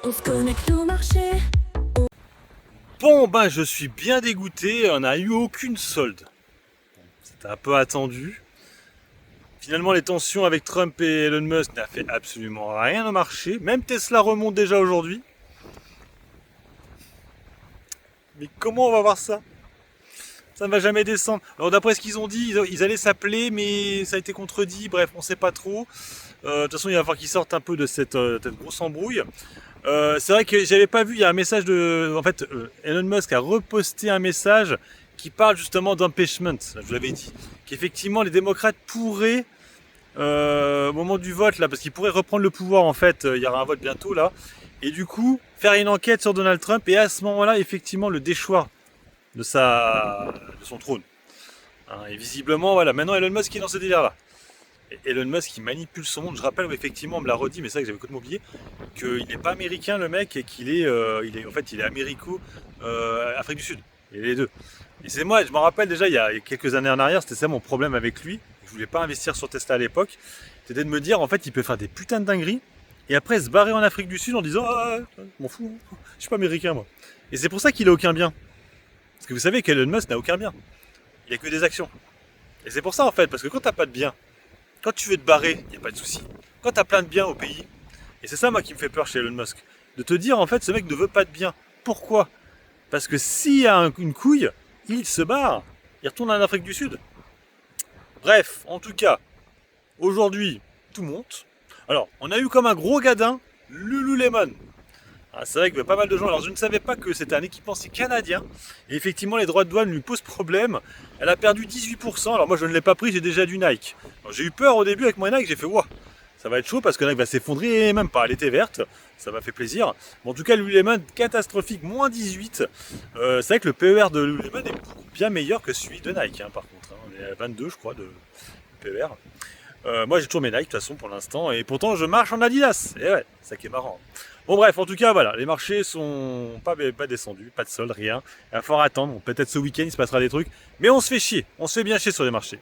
On se connecte au marché. Bon, ben, je suis bien dégoûté, on n'a eu aucune solde. C'était un peu attendu. Finalement, les tensions avec Trump et Elon Musk n'a fait absolument rien au marché. Même Tesla remonte déjà aujourd'hui. Mais comment on va voir ça? Ça ne va jamais descendre. Alors d'après ce qu'ils ont dit, ils allaient s'appeler, mais ça a été contredit. Bref, on ne sait pas trop. De toute façon, il va falloir qu'ils sortent un peu de cette grosse embrouille. C'est vrai que j'avais pas vu, il y a un message de... En fait, Elon Musk a reposté un message qui parle justement d'impeachment, je vous l'avais dit. Qu'effectivement, les démocrates pourraient, au moment du vote, là, parce qu'ils pourraient reprendre le pouvoir, en fait, il y aura un vote bientôt, là, et du coup, faire une enquête sur Donald Trump, et à ce moment-là, effectivement, le déchoir de son trône. Hein, et visiblement, voilà, maintenant Elon Musk est dans ce délire-là. Et Elon Musk, il manipule son monde. Je rappelle, effectivement, on me l'a redit, mais c'est vrai que j'avais complètement oublié, qu'il n'est pas américain, le mec, et qu'il est, en fait, il est américo-Afrique du Sud. Il est les deux. Et c'est moi, je m'en rappelle déjà, il y a quelques années en arrière, c'était ça mon problème avec lui. Je voulais pas investir sur Tesla à l'époque. C'était de me dire, en fait, il peut faire des putains de dingueries, et après se barrer en Afrique du Sud en disant, ah, je m'en fous, je suis pas américain, moi. Et c'est pour ça qu'il a aucun bien. Parce que vous savez qu'Elon Musk n'a aucun bien. Il n'y a que des actions. Et c'est pour ça, en fait, parce que quand t'as pas de bien, quand tu veux te barrer, il n'y a pas de souci. Quand tu as plein de biens au pays, et c'est ça moi qui me fait peur chez Elon Musk, de te dire en fait ce mec ne veut pas de bien. Pourquoi? Parce que s'il y a une couille, il se barre. Il retourne en Afrique du Sud. Bref, en tout cas, aujourd'hui, tout monte. Alors, on a eu comme un gros gadin Lululemon. Ah, c'est vrai que pas mal de gens. Alors, je ne savais pas que c'était un équipementier canadien. Et effectivement, les droits de douane lui posent problème. Elle a perdu 18%. Alors, moi, je ne l'ai pas pris, j'ai déjà du Nike. Alors, j'ai eu peur au début avec mon Nike. J'ai fait, waouh, ça va être chaud parce que Nike va s'effondrer. Et même pas, elle était verte. Ça m'a fait plaisir. Mais en tout cas, Lululemon, catastrophique, moins 18. C'est vrai que le PER de Lululemon est bien meilleur que celui de Nike, hein, par contre. Hein. On est à 22, je crois, de PER. Moi, j'ai toujours mes Nike, de toute façon, pour l'instant. Et pourtant, je marche en Adidas. Et ouais, ça qui est marrant. Bon bref, en tout cas voilà, les marchés sont pas descendus, pas de solde, rien. Il va falloir attendre, bon, peut-être ce week-end il se passera des trucs, mais on se fait chier, on se fait bien chier sur les marchés.